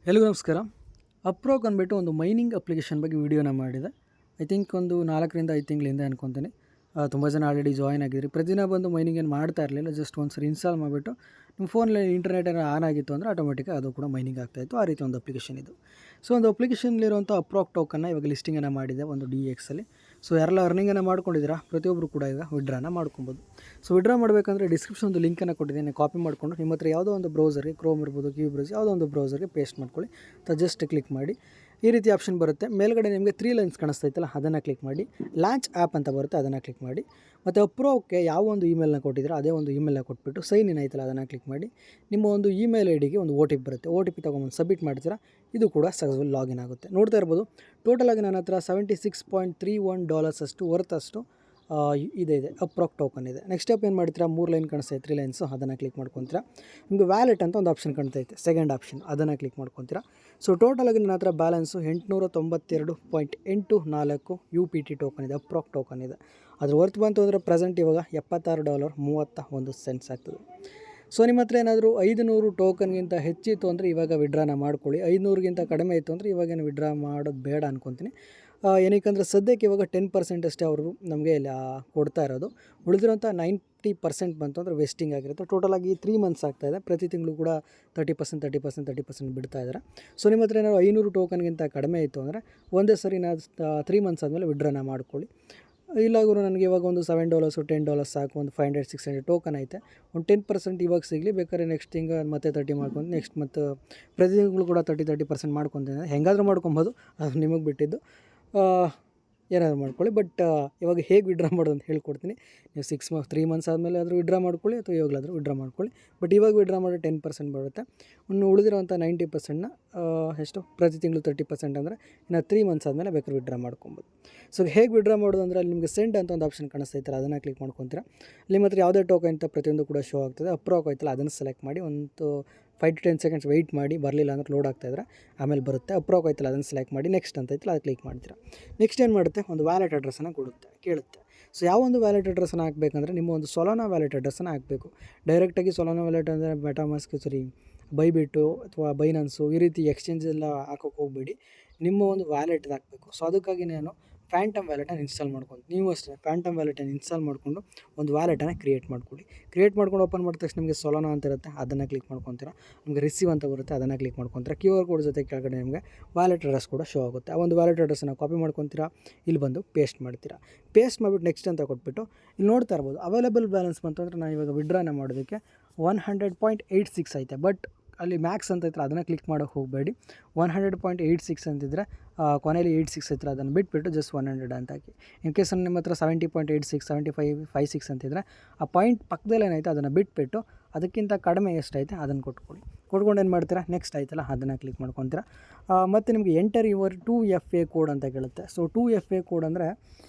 ಎಲ್ರಿಗೂ ನಮಸ್ಕಾರ. ಅಪ್ರೋಕ್ ಅಂದ್ಬಿಟ್ಟು ಒಂದು ಮೈನಿಂಗ್ ಅಪ್ಲಿಕೇಶನ್ ಬಗ್ಗೆ ವೀಡಿಯೋನ ಮಾಡಿದೆ. ಐ ಥಿಂಕ್ ಒಂದು 4-5 ತಿಂಗಳಿಂದ ಅನ್ಕೊತೀನಿ. ತುಂಬ ಜನ ಆಲ್ರೆಡಿ ಜಾಯ್ನ್ ಆಗಿದ್ರಿ. ಪ್ರತಿದಿನ ಬಂದು ಮೈನಿಂಗ್ ಏನು ಮಾಡ್ತಾ ಇರಲಿಲ್ಲ. ಜಸ್ಟ್ ಒಂದು ಸರಿ ಇನ್ಸ್ಟಾಲ್ ಮಾಡಿಬಿಟ್ಟು ನಿಮ್ಮ ಫೋನಲ್ಲಿ ಇಂಟರ್ನೆಟ್ ಏನೋ ಆನ್ ಆಗಿತ್ತು ಅಂದರೆ ಆಟೋಮೆಟಿಕ್ಕಾಗಿ ಅದು ಕೂಡ ಮೈನಿಂಗ್ ಆಗ್ತಾಯಿತ್ತು. ಆ ರೀತಿ ಒಂದು ಅಪ್ಲಿಕೇಶನ್ ಇದು. ಸೊ ಒಂದು ಅಪ್ಲಿಕೇಶನ್ಲಿರುವಂಥ ಅಪ್ರೋಕ್ ಟೋಕನ್ನ ಇವಾಗ ಲಿಸ್ಟಿಂಗನ್ನು ಮಾಡಿದೆ ಒಂದು DXಲ್ಲಿ. ಸೊ ಯಾರೆಲ್ಲ ಅರ್ನಿಂಗನ್ನು ಮಾಡ್ಕೊಂಡಿದ್ದೀರಾ ಪ್ರತಿಯೊಬ್ಬರು ಕೂಡ ಈಗ ವಿಡ್ರಾನ ಮಾಡ್ಕೊಬೋದು. ಸೊ ವಿಡ್ರಾ ಮಾಡಬೇಕಂದ್ರೆ ಡಿಸ್ಕ್ರಿಪ್ಷನ್ ಒಂದು ಲಿಂಕನ್ನು ಕೊಟ್ಟಿದ್ದೀನಿ, ಕಾಪಿ ಮಾಡಿಕೊಂಡು ನಿಮ್ಮ ಹತ್ರ ಯಾವುದೋ ಒಂದು ಬ್ರೌಸರ್ಗೆ, ಕ್ರೋಮ್ ಇರ್ಬೋದು, ಕ್ಯೂ ಬ್ರೌಸರ್, ಯಾವುದೋ ಒಂದು ಬ್ರೌಸರ್ಗೆ ಪೇಸ್ಟ್ ಮಾಡ್ಕೊಳ್ಳಿ. ಜಸ್ಟ್ ಕ್ಲಿಕ್ ಮಾಡಿ ಈ ರೀತಿ ಆಪ್ಷನ್ ಬರುತ್ತೆ. ಮೇಲ್ಗಡೆ ನಿಮಗೆ 3 ಲೈನ್ಸ್ ಕಾಣಿಸ್ತೈತಲ್ಲ, ಅದನ್ನು ಕ್ಲಿಕ್ ಮಾಡಿ. ಲಾಂಚ್ ಆ್ಯಪ್ ಅಂತ ಬರುತ್ತೆ, ಅದನ್ನು ಕ್ಲಿಕ್ ಮಾಡಿ. ಮತ್ತು ಅಪ್ರೋಕ್ಕೆ ಯಾವ ಒಂದು ಇಮೇಲ್ನ ಕೊಟ್ಟಿದ್ದೀರೋ ಅದೇ ಒಂದು ಇಮೇಲ್ನ ಕೊಟ್ಬಿಟ್ಟು ಸೈನ್ ಇನ್ ಆಯ್ತಲ್ಲ ಅದನ್ನು ಕ್ಲಿಕ್ ಮಾಡಿ. ನಿಮ್ಮ ಒಂದು ಇಮೇಲ್ ಐಡಿಗೆ ಒಂದು OTP ಬರುತ್ತೆ. OTP ತೊಗೊಂಬಂದು ಸಬ್ಮಿಟ್ ಮಾಡ್ತೀರಾ, ಇದು ಕೂಡ ಸಕ್ಸಸ್ಫುಲ್ ಲಾಗಿನ್ ಆಗುತ್ತೆ. ನೋಡ್ತಾ ಇರ್ಬೋದು, ಟೋಟಲಾಗಿ ನನ್ನ ಹತ್ರ $76.31 ಅಷ್ಟು ವರ್ತ್ ಇದೆ ಅಪ್ರೋಕ್ ಟೋಕನ್ ಇದೆ. ನೆಕ್ಸ್ಟ್ ಸ್ಟೆಪ್ ಏನು ಮಾಡ್ತೀರಾ, 3 ಲೈನ್ ಕಾಣಿಸ್ತೈತೆ, 3 ಲೈನ್ಸು, ಅದನ್ನು ಕ್ಲಿಕ್ ಮಾಡ್ಕೊತೀರಾ. ನಿಮಗೆ ವ್ಯಾಲೆಟ್ ಅಂತ ಒಂದು ಆಪ್ಷನ್ ಕಾಣ್ತೈತೆ, ಸೆಕೆಂಡ್ ಆಪ್ಷನ್, ಅದನ್ನು ಕ್ಲಿಕ್ ಮಾಡ್ಕೊತೀರಾ. ಸೊ ಟೋಟಲಾಗಿ ನನ್ನ ಹತ್ರ ಬ್ಯಾಲೆನ್ಸು 892.84 UPT ಟೋಕನ್ ಇದೆ, ಅಪ್ರೋಕ್ ಟೋಕನ್ ಇದೆ. ಅದ್ರ ವರ್ತ್ ಬಂತು ಅಂದರೆ ಪ್ರೆಸೆಂಟ್ ಇವಾಗ $76.31 ಆಗ್ತದೆ. ಸೊ ನಿಮ್ಮ ಹತ್ರ ಏನಾದರೂ 500 ಟೋಕನ್ಗಿಂತ ಹೆಚ್ಚಿತ್ತು ಅಂದರೆ ಇವಾಗ ವಿಡ್ರಾನ ಮಾಡ್ಕೊಳ್ಳಿ. 500ಗಿಂತ ಕಡಿಮೆ ಇತ್ತು ಅಂದರೆ ಇವಾಗೇನು ವಿಡ್ರಾ ಮಾಡೋದು ಬೇಡ ಅಂದ್ಕೊತೀನಿ. ಏನಕ್ಕಂದರೆ ಸದ್ಯಕ್ಕೆ ಇವಾಗ 10% ಅಷ್ಟೇ ಅವರು ನಮಗೆ ಕೊಡ್ತಾ ಇರೋದು. ಉಳಿದಿರೋಂಥ 90% ಬಂತು ಅಂದರೆ ವೆಸ್ಟಿಂಗ್ ಆಗಿರುತ್ತೆ. ಟೋಟಲಾಗಿ 3 ಮಂತ್ಸ್ ಆಗ್ತಾಯಿದೆ. ಪ್ರತಿ ತಿಂಗಳು ಕೂಡ 30% ಬಿಡ್ತಾ ಇದ್ದಾರೆ. ಸೊ ನಿಮ್ಮ ಹತ್ರ ಏನಾದ್ರು 500 ಟೋಕನ್ಗಿಂತ ಕಡಿಮೆ ಇತ್ತು ಅಂದರೆ ಒಂದೇ ಸರಿ 3 ಮಂತ್ಸ್ ಆದಮೇಲೆ ವಿಡ್ರಾನ ಮಾಡ್ಕೊಳ್ಳಿ. ಇಲ್ಲ ಗುರು, ನನಗೆ ಇವಾಗ ಒಂದು $7 $10 ಸಾಕು, ಒಂದು 500-600 ಟೋಕನ್ ಐತೆ, ಒಂದು 10% ಇವಾಗ ಸಿಗಲಿ, ಬೇಕಾದ್ರೆ ನೆಕ್ಸ್ಟ್ ತಿಂಗ ಮತ್ತೆ 30 ಮಾಡ್ಕೊಂಡು ನೆಕ್ಸ್ಟ್ ಮತ್ತು ಪ್ರತಿ ತಿಂಗಳು ಕೂಡ 30% ಮಾಡ್ಕೊತೀನಿ. ಹೆಂಗಾದರೂ ಮಾಡ್ಕೊಬೋದು, ಅದು ನಿಮಗೆ ಬಿಟ್ಟಿದ್ದು. ಏನಾದರೂ ಮಾಡ್ಕೊಳ್ಳಿ. ಬಟ್ ಇವಾಗ ಹೇಗೆ ವಿಡ್ರಾ ಮಾಡೋದು ಅಂತ ಹೇಳ್ಕೊಡ್ತೀನಿ. ನೀವು 3 ಮಂತ್ಸ್ ಆದಮೇಲೆ ಆದರೂ ವಿಡ್ರಾ ಮಾಡ್ಕೊಳ್ಳಿ, ಅಥವಾ ಇವಾಗಲಾದರೂ ವಿಡ್ರಾ ಮಾಡ್ಕೊಳ್ಳಿ. ಬಟ್ ಇವಾಗ ವಿಡ್ರಾ ಮಾಡೋ 10% ಬರುತ್ತೆ. ಇನ್ನು ಉಳಿದಿರೋಂಥ 90%ನ ಎಷ್ಟು ಪ್ರತಿ ತಿಂಗಳು 30% ಅಂದರೆ ಇನ್ನು 3 ಮಂತ್ಸ್ ಆದಮೇಲೆ ಬೇಕಾದ್ರೆ ವಿಡ್ರಾ ಮಾಡ್ಕೊಬೋದು. ಸೊ ಹೇಗೆ ವಿಡ್ರಾ ಮಾಡೋದು ಅಂದರೆ ಅಲ್ಲಿ ನಿಮಗೆ ಸೆಂಡ್ ಅಂತ ಒಂದು ಆಪ್ಷನ್ ಕಾಣಿಸ್ತೈತಲ್ಲ, ಅದನ್ನು ಕ್ಲಿಕ್ ಮಾಡ್ಕೊತೀರಾ. ನಿಮ್ಮ ಹತ್ರ ಯಾವುದೇ ಟೋಕನ್ ಅಂತ ಪ್ರತಿಯೊಂದು ಕೂಡ ಶೋ ಆಗ್ತದೆ. ಅಪ್ರೋಕ್ ಆಯ್ತಲ್ಲ, ಅದನ್ನು ಸೆಲೆಕ್ಟ್ ಮಾಡಿ ಒಂದು 5-10 ಸೆಕೆಂಡ್ಸ್ ವೆಯ್ಟ್ ಮಾಡಿ, ಬರಲಿಲ್ಲ ಅಂದರೆ ಲೋಡ್ ಆಗ್ತಾಯಿದ್ರೆ ಆಮೇಲೆ ಬರುತ್ತೆ. ಅಪ್ರೋಕ್ ಆಯ್ತಲ್ಲ, ಅದನ್ನು ಸೆಲೆಕ್ಟ್ ಮಾಡಿ. ನೆಕ್ಸ್ಟ್ ಅಂತ ಐತಲ್ಲ, ಅದು ಕ್ಲಿಕ್ ಮಾಡ್ತೀರಾ. ನೆಕ್ಸ್ಟ್ ಏನು ಮಾಡುತ್ತೆ, ಒಂದು ವ್ಯಾಲೆಟ್ ಅಡ್ರೆಸ್ಸನ್ನು ಕೇಳುತ್ತೆ. ಸೊ ಯಾವ ಒಂದು ವ್ಯಾಲೆಟ್ ಅಡ್ರೆಸ್ಸನ್ನು ಹಾಕಬೇಕಂದ್ರೆ ನಿಮ್ಮ ಒಂದು ಸೊಲಾನಾ ವ್ಯಾಲೆಟ್ ಅಡ್ರೆಸ್ಸನ್ನು ಹಾಕಬೇಕು. ಡೈರೆಕ್ಟಾಗಿ ಸೊಲಾನಾ ವ್ಯಾಲೆಟ್ ಅಂದರೆ ಮೆಟಾಮಾಸ್ಕ್, ಬೈಬಿಟ್ಟು ಅಥವಾ ಬೈನಾನ್ಸು ಈ ರೀತಿ ಎಕ್ಸ್ಚೇಂಜ್ ಎಲ್ಲ ಹಾಕೋಕ್ಕೆ ಹೋಗಬೇಡಿ. ನಿಮ್ಮ ಒಂದು ವ್ಯಾಲೆಟ್ದು ಹಾಕಬೇಕು. ಸೊ ಅದಕ್ಕಾಗಿ ನಾನು ಫ್ಯಾಂಟಮ್ ವ್ಯಾಲೆಟನ್ನು ಇನ್ಸ್ಟಾಲ್ ಮಾಡ್ಕೊಂಡು, ನೀವು ಅಷ್ಟೇ ಫ್ಯಾಂಟಮ್ ವ್ಯಾಲೆಟನ್ನು ಇನ್ಸ್ಟಾಲ್ ಮಾಡಿಕೊಂಡು ಒಂದು ವ್ಯಾಲೆಟನ್ನು ಕ್ರಿಯೇಟ್ ಮಾಡ್ಕೊಳ್ಳಿ. ಕ್ರಿಯೇಟ್ ಮಾಡ್ಕೊಂಡು ಓಪನ್ ಮಾಡಿದ ತಕ್ಷಣ ನಿಮಗೆ ಸೊಲಾನಾ ಅಂತ ಇರುತ್ತೆ, ಅದನ್ನು ಕ್ಲಿಕ್ ಮಾಡ್ಕೊತೀರಾ. ನಿಮಗೆ ರಿಸೀವ್ ಅಂತ ಬರುತ್ತೆ, ಅದನ್ನು ಕ್ಲಿಕ್ ಮಾಡ್ಕೊತೀರಾ. QR ಕೋಡ್ ಜೊತೆ ಕೆಳಗಡೆ ನಿಮಗೆ ವ್ಯಾಲೆಟ್ ಅಡ್ರೆಸ್ ಕೂಡ ಶೋ ಆಗುತ್ತೆ. ಆ ಒಂದು ವ್ಯಾಲೆಟ್ ಅಡ್ರೆಸ್ಸನ್ನು ಕಾಪಿ ಮಾಡ್ಕೊತೀರಾ, ಇಲ್ಲಿ ಬಂದು ಪೇಸ್ಟ್ ಮಾಡ್ತೀರಾ. ಪೇಸ್ಟ್ ಮಾಡಿಬಿಟ್ಟು ನೆಕ್ಸ್ಟ್ ಅಂತ ಕೊಟ್ಬಿಟ್ಟು ಇಲ್ಲಿ ನೋಡ್ತಾ ಇರ್ಬೋದು, ಅವೈಲೇಬಲ್ ಬ್ಯಾಲೆನ್ಸ್ ಬಂತು ಅಂದರೆ ನಾನು ಇವಾಗ ವಿಡ್ರಾನ ಮಾಡೋದಕ್ಕೆ 100.86 ಐತೆ. ಬಟ್ ಅಲ್ಲಿ ಮ್ಯಾಕ್ಸ್ ಅಂತ ಇದ್ರೆ ಅದನ್ನು ಕ್ಲಿಕ್ ಮಾಡೋಕ್ಕೆ ಹೋಗಬೇಡಿ. 100.86 ಅಂತಿದ್ರೆ ಕೊನೆಯಲ್ಲಿ 86 ಇದ್ರೆ ಅದನ್ನು ಬಿಟ್ಬಿಟ್ಟು ಜಸ್ಟ್ 100 ಅಂತ ಹಾಕಿ. ಇನ್ ಕೇಸ್ ನಿಮ್ಮ ಹತ್ರ 70.86 75.56 ಅಂತಿದ್ರೆ ಆ ಪಾಯಿಂಟ್ ಪಕ್ಕದಲ್ಲಿ ಏನೈತೆ ಅದನ್ನು ಬಿಟ್ಬಿಟ್ಟು ಅದಕ್ಕಿಂತ ಕಡಿಮೆ ಎಷ್ಟೈತೆ ಅದನ್ನು ಕೊಟ್ಕೊಂಡು ಏನು ಮಾಡ್ತೀರಾ, ನೆಕ್ಸ್ಟ್ ಆಯ್ತಲ್ಲ ಅದನ್ನು ಕ್ಲಿಕ್ ಮಾಡ್ಕೊತೀರಾ. ಮತ್ತು ನಿಮಗೆ ಎಂಟರ್ ಯುವರ್ 2FA ಕೋಡ್ ಅಂತ ಕೇಳುತ್ತೆ. ಸೊ 2FA ಕೋಡ್ ಅಂದರೆ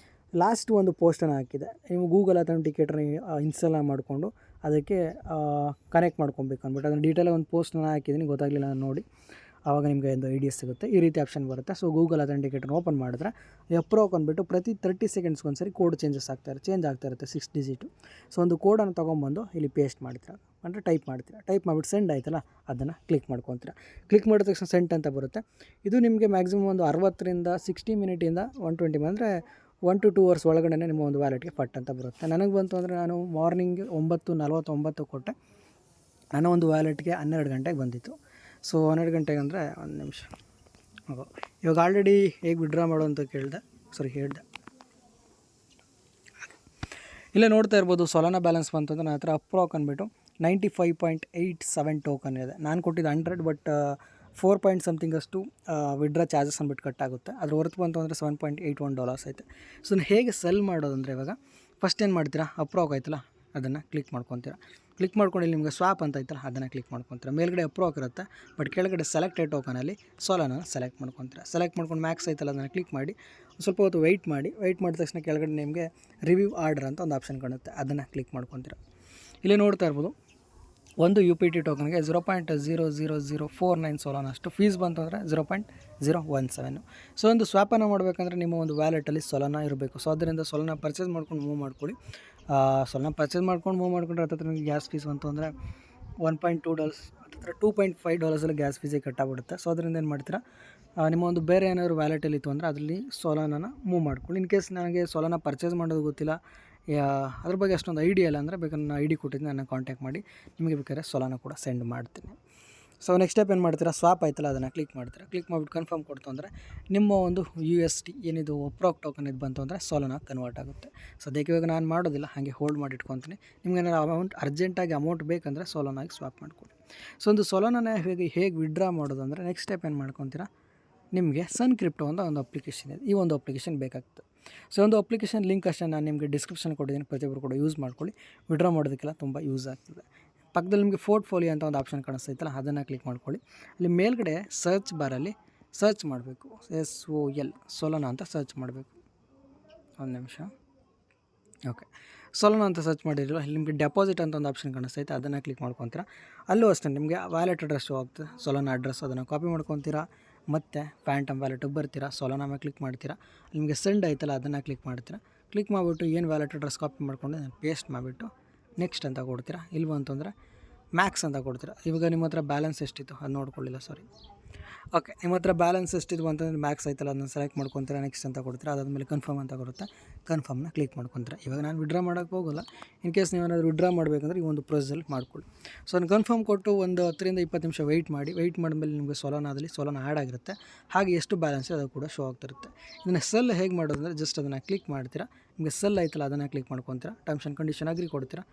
ಲಾಸ್ಟ್ ಒಂದು ಪೋಸ್ಟನ್ನು ಹಾಕಿದೆ. ನೀವು ಗೂಗಲ್ ಅಥೆಂಟಿಕೇಟರ್ ಇನ್ಸ್ಟಾಲ್ ಮಾಡಿಕೊಂಡು ಅದಕ್ಕೆ ಕನೆಕ್ಟ್ ಮಾಡ್ಕೊಬೇಕು ಅಂದ್ಬಿಟ್ಟು ಅದನ್ನು ಡೀಟೇಲಾಗಿ ಒಂದು ಪೋಸ್ಟನ್ನು ಹಾಕಿದ್ದೀನಿ, ಗೊತ್ತಾಗಲಿಲ್ಲ ನೋಡಿ. ಆವಾಗ ನಿಮಗೆ ಒಂದು ಐಡಿಯಾ ಸಿಗುತ್ತೆ. ಈ ರೀತಿ ಆಪ್ಷನ್ ಬರುತ್ತೆ. ಸೊ ಗೂಗಲ್ ಅಥೆಂಟಿಕೇಟರ್ ಓಪನ್ ಮಾಡಿದ್ರೆ ಅಪ್ರೋಕ್ ಅಂದ್ಬಿಟ್ಟು ಪ್ರತಿ 30 ಸೆಕೆಂಡ್ಸ್ಗೆ ಒಂದು ಸರಿ ಕೋಡ್ ಚೇಂಜ್ ಆಗ್ತಾ ಇರುತ್ತೆ 6 ಡಿಜಿಟು. ಸೊ ಒಂದು ಕೋಡನ್ನು ತೊಗೊಂಬಂದು ಇಲ್ಲಿ ಪೇಸ್ಟ್ ಮಾಡ್ತೀರಾ, ಅಂದರೆ ಟೈಪ್ ಮಾಡಿಬಿಟ್ಟು ಸೆಂಡ್ ಆಯ್ತಲ್ಲ ಅದನ್ನು ಕ್ಲಿಕ್ ಮಾಡ್ಕೊತೀರಾ. ಕ್ಲಿಕ್ ಮಾಡಿದ ತಕ್ಷಣ ಸೆಂಟ್ ಅಂತ ಬರುತ್ತೆ. ಇದು ನಿಮಗೆ ಮ್ಯಾಕ್ಸಿಮಮ್ ಒಂದು 60ರಿಂದ 60 ಮಿನಿಟಿಂದ 120 ಅಂದರೆ 1 to 2 ಅವರ್ಸ್ ಒಳಗಡೆ ನಿಮ್ಮ ಒಂದು ವ್ಯಾಲೆಟ್ಗೆ ಫಟ್ ಅಂತ ಬರುತ್ತೆ. ನನಗೆ ಬಂತು ಅಂದರೆ ನಾನು ಮಾರ್ನಿಂಗ್ 9:49 ಕೊಟ್ಟೆ, ನನ್ನ ಒಂದು ವ್ಯಾಲೆಟ್ಗೆ 12 ಗಂಟೆಗೆ ಬಂದಿತ್ತು. ಸೊ 12 ಗಂಟೆಗೆ ಅಂದರೆ ಒಂದು ನಿಮಿಷ, ಇವಾಗ ಆಲ್ರೆಡಿ ಹೇಗೆ ವಿಡ್ರಾ ಮಾಡೋ ಅಂತ ಹೇಳ್ದೆ. ಇಲ್ಲೇ ನೋಡ್ತಾ ಇರ್ಬೋದು, ಸೊಲಾನಾ ಬ್ಯಾಲೆನ್ಸ್ ಬಂತಂದ್ರೆ ನನ್ನ ಹತ್ರ ಅಪ್ರೋಕ್ ಅಂದ್ಬಿಟ್ಟು 95.87 ಟೋಕನ್ ಇದೆ. ನಾನು ಕೊಟ್ಟಿದ್ದು 100, ಬಟ್ 4 ಪಾಯಿಂಟ್ ಸಮಥಿಂಗ್ ಅಷ್ಟು ವಿಡ್ರಾ ಚಾರ್ಜಸ್ ಅಂದ್ಬಿಟ್ಟು ಕಟ್ಟಾಗುತ್ತೆ. ಅದ್ರ ಹೊರತು ಬಂತು ಅಂದರೆ $7.81 ಐತೆ. ಸೊ ಹೇಗೆ ಸೆಲ್ ಮಾಡೋದು ಅಂದರೆ ಇವಾಗ ಫಸ್ಟ್ ಏನು ಮಾಡ್ತೀರಾ, ಅಪ್ರೋಕ್ ಆಯ್ತಲ್ಲ ಅದನ್ನು ಕ್ಲಿಕ್ ಮಾಡ್ಕೊತೀರಾ. ಕ್ಲಿಕ್ ಮಾಡ್ಕೊಂಡು ಇಲ್ಲಿ ನಿಮಗೆ ಸ್ವಾಪ್ ಅಂತ ಐತಲ್ಲ ಅದನ್ನು ಕ್ಲಿಕ್ ಮಾಡ್ಕೊತೀರಾ. ಮೇಲ್ಗಡೆ ಅಪ್ರೋಕ್ ಇರುತ್ತೆ, ಬಟ್ ಕೆಳಗಡೆ ಸೆಲೆಕ್ಟೆಡ್ ಟೋಕನಲ್ಲಿ ಸೊಲಾನ ಸೆಲೆಕ್ಟ್ ಮಾಡ್ಕೊತೀರಾ. ಸೆಲೆಕ್ಟ್ ಮಾಡ್ಕೊಂಡು ಮ್ಯಾಕ್ಸ್ ಐತಲ್ಲ ಅದನ್ನು ಕ್ಲಿಕ್ ಮಾಡಿ ಸ್ವಲ್ಪ ಹೊತ್ತು ವೆಯ್ಟ್ ಮಾಡಿದ ತಕ್ಷಣ ಕೆಳಗಡೆ ನಿಮಗೆ ರಿವ್ಯೂ ಆರ್ಡರ್ ಅಂತ ಒಂದು ಆಪ್ಷನ್ ಕಾಣುತ್ತೆ, ಅದನ್ನು ಕ್ಲಿಕ್ ಮಾಡ್ಕೊತೀರಾ. ಇಲ್ಲಿ ನೋಡ್ತಾ ಇರ್ಬೋದು, ಒಂದು UPT ಟೋಕನ್ಗೆ 0.00049 ಸೊಲಾನ ಅಷ್ಟು ಫೀಸ್ ಬಂತು ಅಂದರೆ 0.017. ಸೊ ಒಂದು ಸ್ವಾಪನ್ನು ಮಾಡಬೇಕಂದ್ರೆ ನಿಮ್ಮ ಒಂದು ವ್ಯಾಲೆಟಲ್ಲಿ ಸೊಲಾನ ಇರಬೇಕು. ಸೊ ಅದರಿಂದ ಸೊಲಾನ ಪರ್ಚೇಸ್ ಮಾಡ್ಕೊಂಡು ಮೂವ್ ಮಾಡ್ಕೊಳ್ಳಿ. ಸೊಲಾನ ಪರ್ಚೇಸ್ ಮಾಡ್ಕೊಂಡು ಮೂವ್ ಮಾಡ್ಕೊಂಡ್ರೆ ಹತ್ತಿರ ನಿಮಗೆ ಗ್ಯಾಸ್ ಫೀಸ್ ಬಂತು ಅಂದರೆ $1.2 ಹತ್ತಿರ $2.5 ಗ್ಯಾಸ್ ಫೀಸಿಗೆ ಕಟ್ಟಾಗ್ಬಿಡುತ್ತೆ. ಸೊ ಅದರಿಂದ ಏನು ಮಾಡ್ತೀರಾ, ನಿಮ್ಮ ಒಂದು ಬೇರೆ ಏನಾದರೂ ವ್ಯಾಲೆಟಲ್ಲಿ ಇತ್ತು ಅಂದರೆ ಅದರಲ್ಲಿ ಸೋಲಾನ ಮೂವ್ ಮಾಡ್ಕೊಳ್ಳಿ. ಇನ್ ಕೇಸ್ ನನಗೆ ಸೋಲಾನ ಪರ್ಚೇಸ್ ಮಾಡೋದು ಗೊತ್ತಿಲ್ಲ, ಅದ್ರ ಬಗ್ಗೆ ಅಷ್ಟೊಂದು ಐಡಿಯಾ ಇಲ್ಲ ಅಂದರೆ ಬೇಕಾದ್ರೆ ನಾನು ID ಕೊಟ್ಟಿದ್ದೀನಿ, ನನ್ನ ಕಾಂಟ್ಯಾಕ್ಟ್ ಮಾಡಿ, ನಿಮಗೆ ಬೇಕಾದ್ರೆ ಸೋಲಾನ ಕೂಡ ಸೆಂಡ್ ಮಾಡ್ತೀನಿ. ಸೊ ನೆಕ್ಸ್ಟ್ ಸ್ಟೆಪ್ ಏನು ಮಾಡ್ತೀರಾ, ಸ್ವಾಪ್ ಆಯ್ತಲ್ಲ ಅದನ್ನು ಕ್ಲಿಕ್ ಮಾಡ್ತೀರಾ. ಕ್ಲಿಕ್ ಮಾಡಿಬಿಟ್ಟು ಕನ್ಫರ್ಮ್ ಕೊಡ್ತು ಅಂದರೆ ನಿಮ್ಮ ಒಂದು UST ಏನಿದು ಒಪ್ರಾಕ್ ಟೋಕನ್ ಇದು ಬಂತು ಅಂದರೆ ಸೋಲಾನ ಕನ್ವರ್ಟ್ ಆಗುತ್ತೆ. ಸದ್ಯಕ್ಕೆ ಇವಾಗ ನಾನು ಮಾಡೋದಿಲ್ಲ, ಹಾಗೆ ಹೋಲ್ಡ್ ಮಾಡಿ ಇಟ್ಕೊತೀನಿ. ನಿಮ್ಗೆ ಏನಾದ್ರು ಅರ್ಜೆಂಟಾಗಿ ಅಮೌಂಟ್ ಬೇಕಂದರೆ ಸೋಲಾನಾಗಿ ಸ್ವಾಪ್ ಮಾಡ್ಕೊಳ್ಳಿ. ಸೊ ಒಂದು ಸೋಲಾನ ಹೇಗೆ ವಿಡ್ರಾ ಮಾಡೋದು ಅಂದರೆ ನೆಕ್ಸ್ಟ್ ಸ್ಟೆಪ್ ಏನು ಮಾಡ್ಕೊತೀರಾ, ನಿಮಗೆ ಸನ್ ಕ್ರಿಪ್ಟೋ ಅಂತ ಒಂದು ಅಪ್ಲಿಕೇಶನ್ ಇದೆ. ಈ ಒಂದು ಅಪ್ಲಿಕೇಶನ್ ಬೇಕಾಗ್ತದೆ. ಸೊ ಒಂದು ಅಪ್ಲಿಕೇಶನ್ ಲಿಂಕ್ ಅಷ್ಟೇ ನಾನು ನಿಮಗೆ ಡಿಸ್ಕ್ರಿಪ್ಷನ್ ಕೊಟ್ಟಿದ್ದೀನಿ, ಪ್ರತಿಯೊಬ್ಬರು ಕೂಡ ಯೂಸ್ ಮಾಡ್ಕೊಳ್ಳಿ. ವಿಡ್ರಾ ಮಾಡೋದಕ್ಕೆಲ್ಲ ತುಂಬ ಯೂಸ್ ಆಗ್ತದೆ. ಪಕ್ಕದಲ್ಲಿ ನಿಮಗೆ ಪೋರ್ಟ್ಫೋಲಿಯೋ ಅಂತ ಒಂದು ಆಪ್ಷನ್ ಕಾಣಿಸ್ತೈತಲ್ಲ, ಅದನ್ನು ಕ್ಲಿಕ್ ಮಾಡ್ಕೊಳ್ಳಿ. ಅಲ್ಲಿ ಮೇಲ್ಗಡೆ ಸರ್ಚ್ ಬಾರಲ್ಲಿ ಸರ್ಚ್ ಮಾಡಬೇಕು, SOL ಸೋಲಾನ ಅಂತ ಸರ್ಚ್ ಮಾಡಬೇಕು. ಒಂದು ನಿಮಿಷ. ಓಕೆ, ಸೋಲಾನ ಅಂತ ಸರ್ಚ್ ಮಾಡಿರಲ್ಲ, ಅಲ್ಲಿ ನಿಮಗೆ ಡೆಪಾಸಿಟ್ ಅಂತ ಒಂದು ಆಪ್ಷನ್ ಕಾಣಿಸ್ತೈತೆ, ಅದನ್ನು ಕ್ಲಿಕ್ ಮಾಡ್ಕೊತೀರಾ. ಅಲ್ಲೂ ಅಷ್ಟೇ ನಿಮಗೆ ವ್ಯಾಲೆಟ್ ಅಡ್ರೆಸ್ ಶೋ ಆಗ್ತದೆ, ಸೋಲಾನ ಅಡ್ರೆಸ್, ಅದನ್ನು ಕಾಪಿ ಮಾಡ್ಕೊತೀರಾ. ಮತ್ತು ಫ್ಯಾಂಟಮ್ ವ್ಯಾಲೆಟಿಗೆ ಬರ್ತೀರಾ, ಸೋಲಾನ ಮೇಲೆ ಕ್ಲಿಕ್ ಮಾಡ್ತೀರಾ. ನಿಮಗೆ ಸೆಂಡ್ ಆಯ್ತಲ್ಲ ಅದನ್ನು ಕ್ಲಿಕ್ ಮಾಡ್ತೀರಾ. ಕ್ಲಿಕ್ ಮಾಡಿಬಿಟ್ಟು ಏನು ವ್ಯಾಲೆಟ್ ಅಡ್ರೆಸ್ ಕಾಪಿ ಮಾಡ್ಕೊಂಡು ಪೇಸ್ಟ್ ಮಾಡಿಬಿಟ್ಟು ನೆಕ್ಸ್ಟ್ ಅಂತ ಕೊಡ್ತೀರಾ. ಇಲ್ಲಿ ಬಂತಂದರೆ ಮ್ಯಾಕ್ಸ್ ಅಂತ ಕೊಡ್ತೀರಾ. ಇವಾಗ ನಿಮ್ಮ ಹತ್ರ ಬ್ಯಾಲೆನ್ಸ್ ಎಷ್ಟಿತ್ತು ಅದು ನೋಡ್ಕೊಳ್ಳಿಲ್ಲ, ಸಾರಿ. ಓಕೆ, ನಿಮ್ಮ ಹತ್ರ ಬ್ಯಾಲೆನ್ಸ್ ಎಷ್ಟಿತ್ತು ಅಂತಂದರೆ ಮ್ಯಾಕ್ಸ್ ಆಯ್ತಲ್ಲ, ಅದನ್ನು ಸೆಲೆಕ್ಟ್ ಮಾಡ್ಕೊತೀರಾ. ನೆಕ್ಸ್ಟ್ ಅಂತ ಕೊಡ್ತೀರಾ. ಅದಾದಮೇಲೆ ಕನ್ಫರ್ಮ್ ಅಂತ ಬರುತ್ತೆ, ಕನ್ಫರ್ಮ್ನ ಕ್ಲಿಕ್ ಮಾಡ್ಕೊತೀರಾ. ಇವಾಗ ನಾನು ವಿಡ್ರಾ ಮಾಡೋಕ್ಕೆ ಹೋಗೋಲ್ಲ. ಇನ್ ಕೇಸ್ ನೀವೇನಾದರೂ ವಿಡ್ರಾ ಮಾಡಬೇಕಂದ್ರೆ ಈ ಒಂದು ಪ್ರೊಸೆಸಲ್ಲಿ ಮಾಡ್ಕೊಳ್ಳಿ. ಸೊ ನಾನು ಕನ್ಫರ್ಮ್ ಕೊಟ್ಟು ಒಂದು 10ರಿಂದ 20 ನಿಮಿಷ ವೆಯ್ಟ್ ಮಾಡಿದ್ಮೇಲೆ ನಿಮಗೆ ಸೋಲಾನಾದಲ್ಲಿ ಸೋಲಾನ ಆ್ಯಡ್ ಆಗಿರುತ್ತೆ. ಹಾಗೆ ಎಷ್ಟು ಬ್ಯಾಲೆನ್ಸ್ ಅದು ಕೂಡ ಶೋ ಆಗ್ತಿರುತ್ತೆ. ಇದನ್ನು ಸೆಲ್ ಹೇಗೆ ಮಾಡೋದು ಅಂದರೆ ಜಸ್ಟ್ ಅದನ್ನು ಕ್ಲಿಕ್ ಮಾಡ್ತೀರಾ. ನಿಮಗೆ ಸೆಲ್ ಆಯ್ತಲ್ಲ ಅದನ್ನು ಕ್ಲಿಕ್ ಮಾಡ್ಕೊತೀರಾ. ಟರ್ಮ್ಸ್ ಆ್ಯಂಡ್ ಕಂಡೀಷನ್ ಅಗ್ರಿ ಕೊಡ್ತೀರಾ.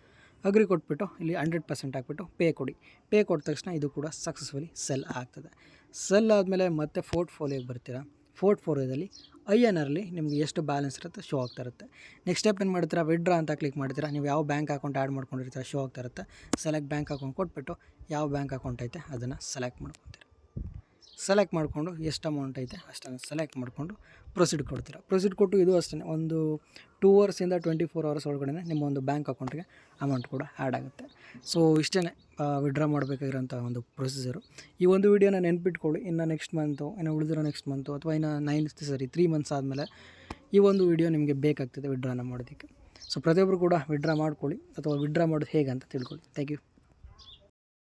ಅಗ್ರಿ ಕೊಟ್ಬಿಟ್ಟು ಇಲ್ಲಿ 100% ಹಾಕ್ಬಿಟ್ಟು ಪೇ ಕೊಡಿ. ಪೇ ಕೊಟ್ಟ ತಕ್ಷಣ ಇದು ಕೂಡ ಸಕ್ಸಸ್ಫುಲಿ ಸೆಲ್ ಆಗ್ತದೆ. ಸೆಲ್ ಆದಮೇಲೆ ಮತ್ತೆ ಪೋರ್ಟ್ಫೋಲಿಯೋಗೆ ಬರ್ತೀರಾ. ಪೋರ್ಟ್ಫೋಲಿಯೋದಲ್ಲಿ INRಲಿ ನಿಮಗೆ ಎಷ್ಟು ಬ್ಯಾಲೆನ್ಸ್ ಇರುತ್ತೆ ಶೋ ಆಗ್ತಾ ಇರುತ್ತೆ. ನೆಕ್ಸ್ಟ್ ಸ್ಟೆಪ್ ಏನು ಮಾಡ್ತೀರಾ, ವಿಡ್ರಾ ಅಂತ ಕ್ಲಿಕ್ ಮಾಡ್ತೀರಾ. ನೀವು ಯಾವ ಬ್ಯಾಂಕ್ ಅಕೌಂಟ್ ಆ್ಯಡ್ ಮಾಡ್ಕೊಂಡಿರ್ತೀರ ಶೋ ಆಗ್ತಾ ಇರುತ್ತೆ. ಸೆಲೆಕ್ಟ್ ಬ್ಯಾಂಕ್ ಅಕೌಂಟ್ ಕೊಟ್ಬಿಟ್ಟು ಯಾವ ಬ್ಯಾಂಕ್ ಅಕೌಂಟ್ ಐತೆ ಅದನ್ನು ಸೆಲೆಕ್ಟ್ ಮಾಡ್ಕೊತೀರಾ. ಸೆಲೆಕ್ಟ್ ಮಾಡಿಕೊಂಡು ಎಷ್ಟು ಅಮೌಂಟ್ ಐತೆ ಅಷ್ಟನ್ನು ಸೆಲೆಕ್ಟ್ ಮಾಡಿಕೊಂಡು ಪ್ರೊಸೀಡ್ ಕೊಡ್ತೀರಾ. ಪ್ರೊಸೀಡ್ ಕೊಟ್ಟು ಇದು ಅಷ್ಟೇ ಒಂದು 2 ಅವರ್ಸಿಂದ 24 ಅವರ್ಸ್ ಒಳಗಡೆ ನಿಮ್ಮ ಒಂದು ಬ್ಯಾಂಕ್ ಅಕೌಂಟ್ಗೆ ಅಮೌಂಟ್ ಕೂಡ ಆ್ಯಡ್ ಆಗುತ್ತೆ. ಸೊ ಇಷ್ಟೇ ವಿಡ್ರಾ ಮಾಡಬೇಕಾಗಿರೋಂಥ ಒಂದು ಪ್ರೊಸೀಜರು. ಈ ಒಂದು ವೀಡಿಯೋನ ನೆನ್ಪಿಟ್ಕೊಳ್ಳಿ. ಇನ್ನು ನೆಕ್ಸ್ಟ್ ಮಂತು, ಇನ್ನು ಉಳಿದಿರೋ ನೆಕ್ಸ್ಟ್ ಮಂತು ಅಥವಾ ಇನ್ನು 3 ಮಂತ್ಸ್ ಆದಮೇಲೆ ಈ ಒಂದು ವೀಡಿಯೋ ನಿಮಗೆ ಬೇಕಾಗ್ತದೆ ವಿಡ್ರಾನ ಮಾಡೋದಕ್ಕೆ. ಸೊ ಪ್ರತಿಯೊಬ್ಬರು ಕೂಡ ವಿಡ್ರಾ ಮಾಡ್ಕೊಳ್ಳಿ, ಅಥವಾ ವಿಡ್ರಾ ಮಾಡೋದು ಹೇಗೆ ಅಂತ ತಿಳ್ಕೊಳ್ಳಿ. Thank you.